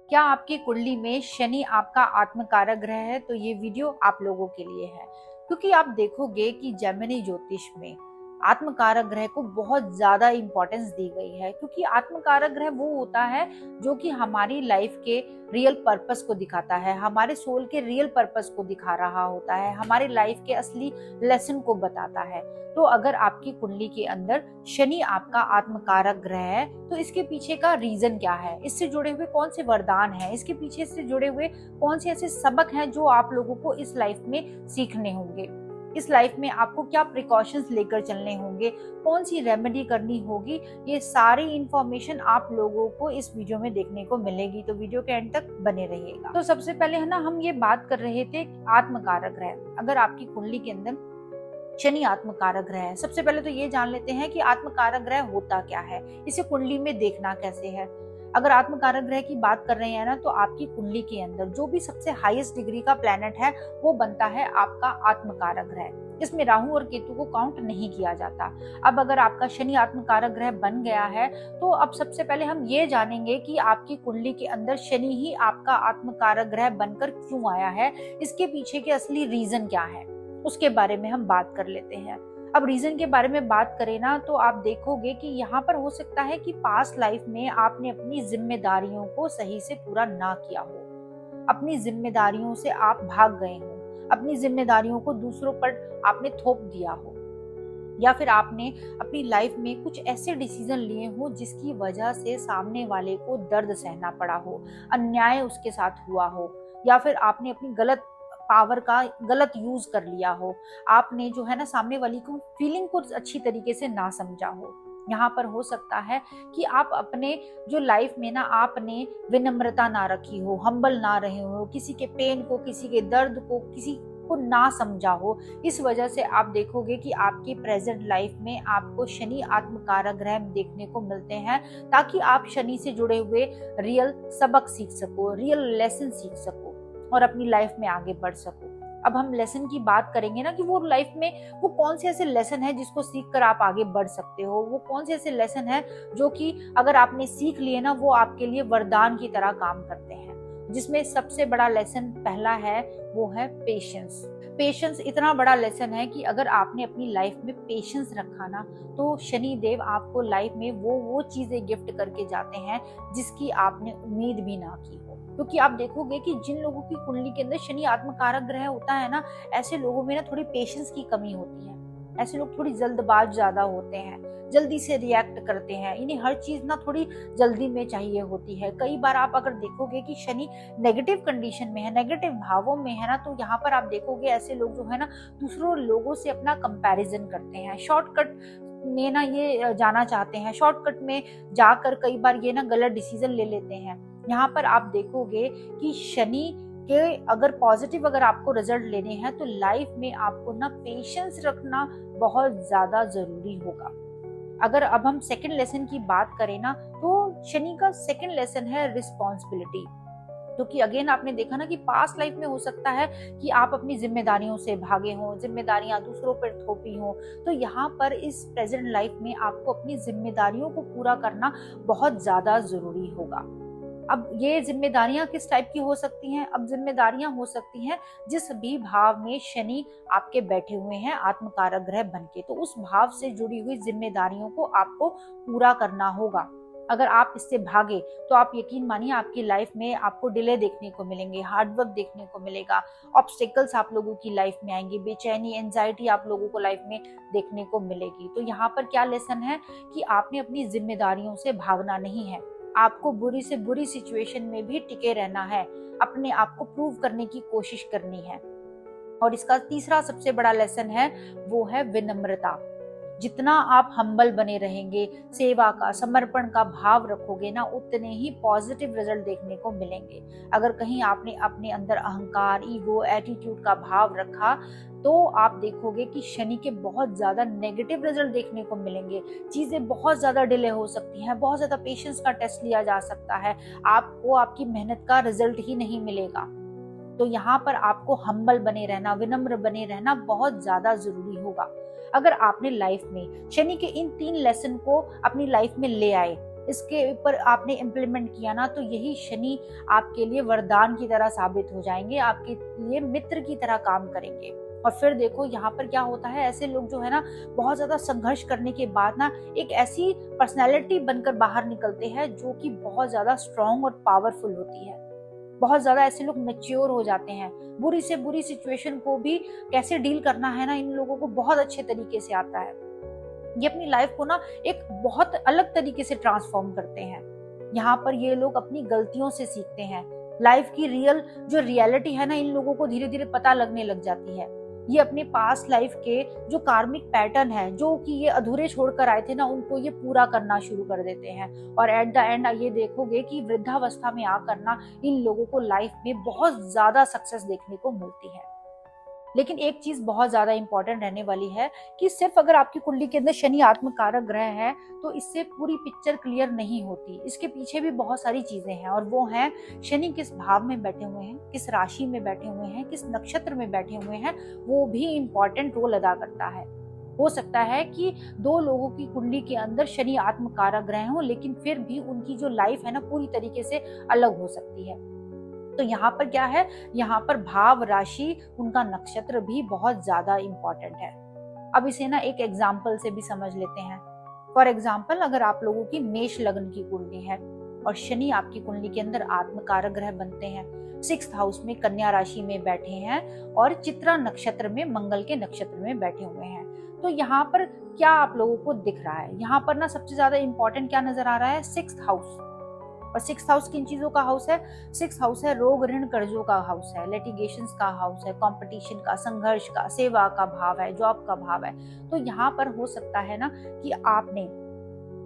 क्या आपकी कुंडली में शनि आपका आत्मकारक ग्रह है? तो ये वीडियो आप लोगों के लिए है, क्योंकि आप देखोगे कि जेमिनी ज्योतिष में आत्मकारक ग्रह को बहुत ज्यादा इंपॉर्टेंस दी गई है, क्योंकि आत्मकारक ग्रह वो होता है जो कि हमारी लाइफ के रियल पर्पस को दिखाता है, हमारे सोल के रियल पर्पस को दिखा रहा होता है, हमारी लाइफ के असली लेसन को बताता है। तो अगर आपकी कुंडली के अंदर शनि आपका आत्मकारक ग्रह है, तो इसके पीछे का रीजन क्या है, इससे जुड़े हुए कौन से वरदान हैं, इसके पीछे से जुड़े हुए कौन से ऐसे सबक हैं जो आप लोगों को इस लाइफ में सीखने होंगे, इस लाइफ में आपको क्या प्रिकॉशंस लेकर चलने होंगे, कौन सी रेमेडी करनी होगी, ये सारी इंफॉर्मेशन आप लोगों को इस वीडियो में देखने को मिलेगी। तो वीडियो के एंड तक बने रहिएगा। तो सबसे पहले है ना, हम ये बात कर रहे थे आत्मकारक ग्रह। अगर आपकी कुंडली के अंदर शनि आत्मकारक ग्रह है, सबसे पहले तो ये जान लेते हैं कि आत्मकारक ग्रह होता क्या है, इसे कुंडली में देखना कैसे है। अगर आत्मकारक ग्रह की बात कर रहे हैं ना, तो आपकी कुंडली के अंदर जो भी सबसे हाईएस्ट डिग्री का प्लेनेट है वो बनता है आपका आत्मकारक ग्रह। इसमें राहु और केतु को काउंट नहीं किया जाता। अब अगर आपका शनि आत्मकारक ग्रह बन गया है, तो अब सबसे पहले हम ये जानेंगे कि आपकी कुंडली के अंदर शनि ही आपका आत्मकारक ग्रह बनकर क्यों आया है, इसके पीछे के असली रीजन क्या है, उसके बारे में हम बात कर लेते हैं। अब रीजन के बारे में बात करें ना, तो आप देखोगे कि यहाँ पर हो सकता है कि पास्ट लाइफ में आपने अपनी जिम्मेदारियों को सही से पूरा ना किया हो, अपनी जिम्मेदारियों से आप भाग गए हो, अपनी जिम्मेदारियों को दूसरों पर आपने थोप दिया हो, या फिर आपने अपनी लाइफ में कुछ ऐसे डिसीजन लिए हो जिसकी वजह से सामने वाले को दर्द सहना पड़ा हो, अन्याय उसके साथ हुआ हो, या फिर आपने अपनी गलत पावर का गलत यूज कर लिया हो, आपने जो है ना सामने वाली को फीलिंग को अच्छी तरीके से ना समझा हो। यहाँ पर हो सकता है कि आप अपने जो लाइफ में ना आपने विनम्रता ना रखी हो, हम्बल ना रहे हो, किसी के पेन को, किसी के दर्द को, किसी को ना समझा हो। इस वजह से आप देखोगे कि आपकी प्रेजेंट लाइफ में आपको शनि आत्मकारक ग्रह देखने को मिलते हैं, ताकि आप शनि से जुड़े हुए रियल सबक सीख सको, रियल लेसन सीख सको और अपनी लाइफ में आगे बढ़ सको। अब हम लेसन की बात करेंगे ना, कि वो लाइफ में वो कौन से ऐसे लेसन है जिसको सीख कर आप आगे बढ़ सकते हो, वो कौन से ऐसे लेसन है जो कि अगर आपने सीख लिए ना, वो आपके लिए वरदान की तरह काम करते हैं। जिसमें सबसे बड़ा लेसन पहला है, वो है पेशेंस। पेशेंस इतना बड़ा लेसन है कि अगर आपने अपनी लाइफ में पेशेंस रखा ना, तो शनि देव आपको लाइफ में वो चीजें गिफ्ट करके जाते हैं जिसकी आपने उम्मीद भी ना की हो। क्योंकि आप देखोगे कि जिन लोगों की कुंडली के अंदर शनि आत्मकारक ग्रह होता है ना, ऐसे लोगों में ना थोड़ी पेशेंस की कमी होती है। ऐसे लोग थोड़ी जल्दबाज ज्यादा होते हैं, जल्दी से रिएक्ट करते हैं, इन्हें हर चीज ना थोड़ी जल्दी में चाहिए होती है। कई बार आप अगर देखोगे कि शनि नेगेटिव कंडीशन में है, नेगेटिव भावों में है ना, तो यहाँ पर आप देखोगे ऐसे लोग जो है ना दूसरों लोगों से अपना कंपैरिजन करते हैं, शॉर्टकट में ना ये जाना चाहते हैं, शॉर्टकट में जाकर कई बार ये ना गलत डिसीजन ले लेते हैं। यहाँ पर आप देखोगे कि शनि के अगर पॉजिटिव अगर आपको रिजल्ट लेने हैं, तो लाइफ में आपको ना पेशेंस रखना बहुत ज्यादा जरूरी होगा। अगर अब हम सेकंड लेसन की बात करें ना, तो शनि का सेकंड लेसन है रिस्पॉन्सिबिलिटी। क्योंकि अगेन आपने देखा ना कि पास्ट लाइफ में हो सकता है कि आप अपनी जिम्मेदारियों से भागे हों, जिम्मेदारियां दूसरों पर थोपी हों। तो यहाँ पर इस प्रेजेंट लाइफ में आपको अपनी जिम्मेदारियों को पूरा करना बहुत ज्यादा जरूरी होगा। अब ये जिम्मेदारियां किस टाइप की हो सकती हैं? अब जिम्मेदारियां हो सकती हैं जिस भी भाव में शनि आपके बैठे हुए हैं आत्मकारक ग्रह बनके, तो उस भाव से जुड़ी हुई जिम्मेदारियों को आपको पूरा करना होगा। अगर आप इससे भागे तो आप यकीन मानिए आपकी लाइफ में आपको डिले देखने को मिलेंगे, हार्डवर्क देखने को मिलेगा, ऑब्स्टेकल्स आप लोगों की लाइफ में आएंगे, बेचैनी, एंजाइटी आप लोगों को लाइफ में देखने को मिलेगी। तो यहाँ पर क्या लेसन है कि आपने अपनी जिम्मेदारियों से भागना नहीं है, आपको बुरी से बुरी सिचुएशन में भी टिके रहना है, अपने आप को प्रूव करने की कोशिश करनी है। और इसका तीसरा सबसे बड़ा लेसन है, वो है विनम्रता। जितना आप हम्बल बने रहेंगे, सेवा का, समर्पण का भाव रखोगे ना, उतने ही पॉजिटिव रिजल्ट देखने को मिलेंगे। अगर कहीं आपने अपने अंदर अहंकार, ईगो, एटीट्यूड का भाव रखा, तो आप देखोगे कि शनि के बहुत ज्यादा नेगेटिव रिजल्ट देखने को मिलेंगे। चीजें बहुत ज्यादा डिले हो सकती हैं, बहुत ज्यादा पेशेंस का टेस्ट लिया जा सकता है, आपको आपकी मेहनत का रिजल्ट ही नहीं मिलेगा। तो यहाँ पर आपको हम्बल बने रहना, विनम्र बने रहना बहुत ज्यादा जरूरी होगा। अगर आपने लाइफ में शनि के इन 3 लेसन को अपनी लाइफ में ले आए, इसके ऊपर आपने इम्प्लीमेंट किया ना, तो यही शनि आपके लिए वरदान की तरह साबित हो जाएंगे, आपके लिए मित्र की तरह काम करेंगे। और फिर देखो यहाँ पर क्या होता है, ऐसे लोग जो है ना बहुत ज्यादा संघर्ष करने के बाद ना एक ऐसी पर्सनैलिटी बनकर बाहर निकलते हैं जो कि बहुत ज्यादा स्ट्रांग और पावरफुल होती है। बहुत ज्यादा ऐसे लोग मैच्योर हो जाते हैं, बुरी से बुरी सिचुएशन को भी कैसे डील करना है ना, इन लोगों को बहुत अच्छे तरीके से आता है। ये अपनी लाइफ को ना एक बहुत अलग तरीके से ट्रांसफॉर्म करते हैं। यहाँ पर ये लोग अपनी गलतियों से सीखते हैं। लाइफ की जो रियलिटी है ना, इन लोगों को धीरे धीरे पता लगने लग जाती है। ये अपने पास्ट लाइफ के जो कार्मिक पैटर्न है, जो कि ये अधूरे छोड़कर आए थे ना, उनको ये पूरा करना शुरू कर देते हैं। और एट द एंड ये देखोगे कि वृद्धावस्था में आकर ना इन लोगों को लाइफ में बहुत ज्यादा सक्सेस देखने को मिलती है। लेकिन एक चीज बहुत ज्यादा इंपॉर्टेंट रहने वाली है कि सिर्फ अगर आपकी कुंडली के अंदर शनि आत्मकारक ग्रह है तो इससे पूरी पिक्चर क्लियर नहीं होती। इसके पीछे भी बहुत सारी चीजें हैं, और वो हैं शनि किस भाव में बैठे हुए हैं, किस राशि में बैठे हुए हैं, किस नक्षत्र में बैठे हुए हैं, वो भी इम्पोर्टेंट रोल अदा करता है। हो सकता है कि दो लोगों की कुंडली के अंदर शनि आत्मकारक ग्रह हो, लेकिन फिर भी उनकी जो लाइफ है ना पूरी तरीके से अलग हो सकती है। तो यहाँ पर क्या है, यहाँ पर भाव, राशि, उनका नक्षत्र भी बहुत ज्यादा इंपॉर्टेंट है। अब इसे ना एक एग्जाम्पल से भी समझ लेते हैं। फॉर एग्जाम्पल, अगर आप लोगों की मेष लग्न की कुंडली है और शनि आपकी कुंडली के अंदर आत्मकारक ग्रह बनते हैं, 6th हाउस में कन्या राशि में बैठे हैं और चित्रा नक्षत्र में मंगल के नक्षत्र में बैठे हुए हैं, तो यहाँ पर क्या आप लोगों को दिख रहा है? यहाँ पर ना सबसे ज्यादा इंपॉर्टेंट क्या नजर आ रहा है? 6th house. और 6th हाउस किन चीजों का हाउस है? 6th हाउस है रोग, ऋण, कर्जों का हाउस है, लिटिगेशंस का हाउस है, कंपटीशन का, संघर्ष का, सेवा का भाव है, जॉब का भाव है। तो यहाँ पर हो सकता है ना कि आपने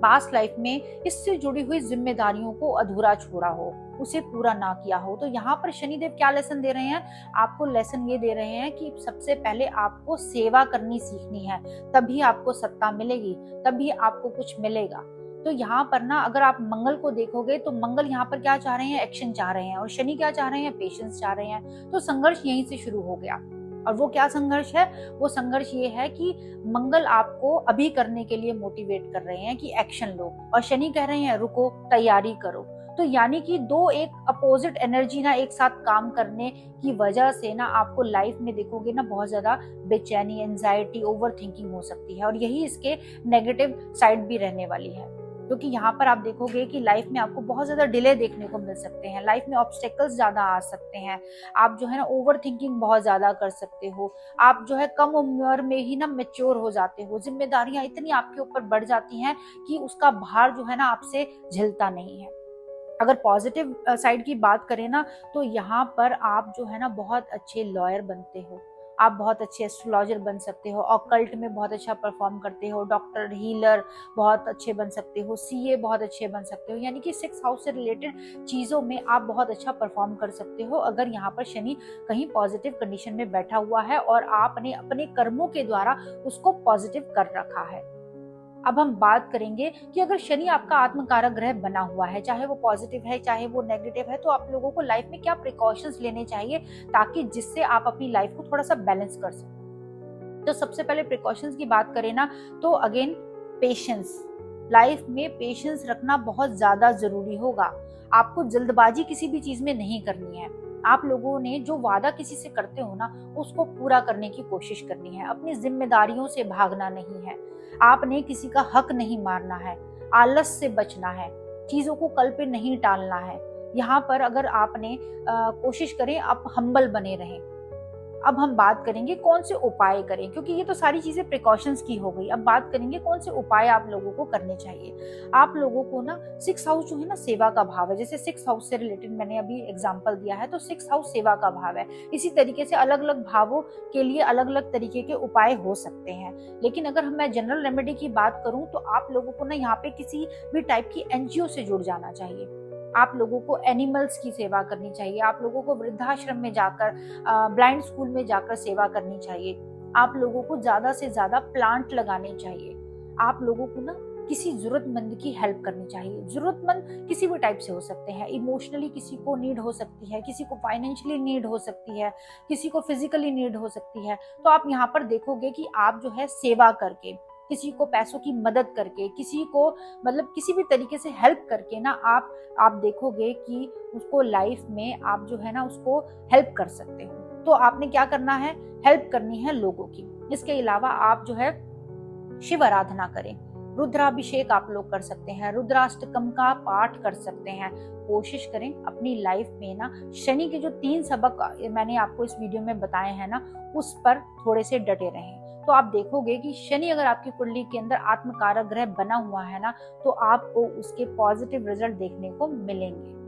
पास्ट लाइफ में इससे जुड़ी हुई जिम्मेदारियों को अधूरा छोड़ा हो, उसे पूरा ना किया हो। तो यहाँ पर शनिदेव क्या लेसन दे रहे हैं आपको? लेसन ये दे रहे हैं कि सबसे पहले आपको सेवा करनी सीखनी है, तभी आपको सत्ता मिलेगी, तभी आपको कुछ मिलेगा। तो यहाँ पर ना अगर आप मंगल को देखोगे तो मंगल यहाँ पर क्या चाह रहे हैं? एक्शन चाह रहे हैं। और शनि क्या चाह रहे हैं? पेशेंस चाह रहे हैं। तो संघर्ष यहीं से शुरू हो गया। और वो क्या संघर्ष है? वो संघर्ष ये है कि मंगल आपको अभी करने के लिए मोटिवेट कर रहे हैं कि एक्शन लो, और शनि कह रहे हैं रुको, तैयारी करो। तो यानी कि दो एक अपोजिट एनर्जी ना एक साथ काम करने की वजह से ना आपको लाइफ में देखोगे ना बहुत ज्यादा बेचैनी, एंजाइटी, ओवर थिंकिंग हो सकती है। और यही इसके नेगेटिव साइड भी रहने वाली है, क्योंकि यहाँ पर आप देखोगे कि लाइफ में आपको बहुत ज्यादा डिले देखने को मिल सकते हैं, लाइफ में ऑब्स्टेकल्स ज्यादा आ सकते हैं, आप जो है ना ओवर थिंकिंग बहुत ज्यादा कर सकते हो, आप जो है कम उम्र में ही ना मैच्योर हो जाते हो, जिम्मेदारियां इतनी आपके ऊपर बढ़ जाती हैं कि उसका भार जो है ना आपसे झेलता नहीं है। अगर पॉजिटिव साइड की बात करें ना, तो यहाँ पर आप जो है ना बहुत अच्छे लॉयर बनते हो, आप बहुत अच्छे एस्ट्रोलॉजर बन सकते हो, ऑकल्ट में बहुत अच्छा परफॉर्म करते हो, डॉक्टर, हीलर बहुत अच्छे बन सकते हो, सीए बहुत अच्छे बन सकते हो। यानी कि 6th हाउस से रिलेटेड चीजों में आप बहुत अच्छा परफॉर्म कर सकते हो अगर यहाँ पर शनि कहीं पॉजिटिव कंडीशन में बैठा हुआ है और आपने अपने कर्मों के द्वारा उसको पॉजिटिव कर रखा है। अब हम बात करेंगे कि अगर शनि आपका आत्मकारक ग्रह बना हुआ है, चाहे वो पॉजिटिव है चाहे वो नेगेटिव है, तो आप लोगों को लाइफ में क्या प्रिकॉशंस लेने चाहिए ताकि जिससे आप अपनी लाइफ को थोड़ा सा बैलेंस कर सकें। तो सबसे पहले प्रिकॉशंस की बात करें ना, तो अगेन पेशेंस, लाइफ में पेशेंस रखना बहुत ज्यादा जरूरी होगा। आपको जल्दबाजी किसी भी चीज में नहीं करनी है। आप लोगों ने जो वादा किसी से करते हो ना उसको पूरा करने की कोशिश करनी है, अपनी जिम्मेदारियों से भागना नहीं है, आपने किसी का हक नहीं मारना है, आलस से बचना है, चीजों को कल पे नहीं टालना है। यहाँ पर अगर आपने कोशिश करें आप हम्बल बने रहें। अब हम बात करेंगे कौन से उपाय करें, क्योंकि ये तो सारी चीजें प्रिकॉशंस की हो गई। अब बात करेंगे कौन से उपाय आप लोगों को करने चाहिए। आप लोगों को ना 6th हाउस जो है ना सेवा का भाव है, जैसे 6th हाउस से रिलेटेड मैंने अभी एग्जांपल दिया है, तो 6th हाउस सेवा का भाव है। इसी तरीके से अलग अलग भावों के लिए अलग अलग तरीके के उपाय हो सकते हैं। लेकिन अगर मैं जनरल रेमेडी की बात करूं तो आप लोगों को ना यहाँ पे किसी भी टाइप की एनजीओ से जुड़ जाना चाहिए। आप लोगों को एनिमल्स की सेवा करनी चाहिए, आप लोगों को वृद्धाश्रम में जाकर, ब्लाइंड स्कूल में जाकर सेवा करनी चाहिए, आप लोगों को ज्यादा से ज्यादा प्लांट लगाने चाहिए, आप लोगों को ना किसी जरूरतमंद की हेल्प करनी चाहिए। जरूरतमंद किसी भी टाइप से हो सकते हैं, इमोशनली किसी को नीड हो सकती है, किसी को फाइनेंशियली नीड हो सकती है, किसी को फिजिकली नीड हो सकती है। तो आप यहाँ पर देखोगे कि आप जो है सेवा करके किसी को पैसों की मदद करके, किसी को मतलब किसी भी तरीके से हेल्प करके ना आप देखोगे कि उसको लाइफ में आप जो है ना उसको हेल्प कर सकते हो। तो आपने क्या करना है, हेल्प करनी है लोगों की। इसके अलावा आप जो है शिव आराधना करें, रुद्राभिषेक आप लोग कर सकते हैं, रुद्राष्टकम का पाठ कर सकते हैं। कोशिश करें अपनी लाइफ में ना शनि के जो 3 सबक मैंने आपको इस वीडियो में बताए हैं ना, उस पर थोड़े से डटे रहें। तो आप देखोगे कि शनि अगर आपकी कुंडली के अंदर आत्मकारक ग्रह बना हुआ है ना, तो आपको उसके पॉजिटिव रिजल्ट देखने को मिलेंगे।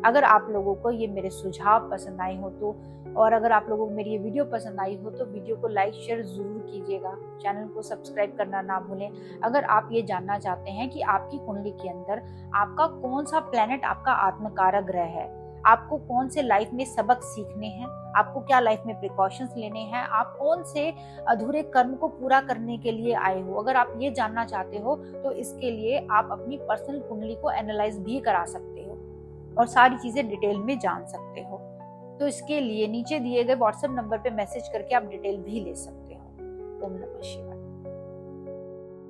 अगर आप लोगों को ये मेरे सुझाव पसंद आए हो तो, और अगर आप लोगों को मेरी ये वीडियो पसंद आई हो तो वीडियो को लाइक शेयर जरूर कीजिएगा, चैनल को सब्सक्राइब करना ना भूलें। अगर आप ये जानना चाहते हैं कि आपकी कुंडली के अंदर आपका कौन सा प्लेनेट आपका आत्मकारक ग्रह है, आपको कौन से लाइफ में सबक सीखने हैं, आपको क्या लाइफ में प्रिकॉशंस लेने हैं, आप कौन से अधूरे कर्म को पूरा करने के लिए आए हो, अगर आप ये जानना चाहते हो तो इसके लिए आप अपनी पर्सनल कुंडली को एनालाइज भी करा सकते हो और सारी चीजें डिटेल में जान सकते हो। तो इसके लिए नीचे दिए गए व्हाट्सएप नंबर पे मैसेज करके आप डिटेल भी ले सकते हो। ओम नमः शिवाय।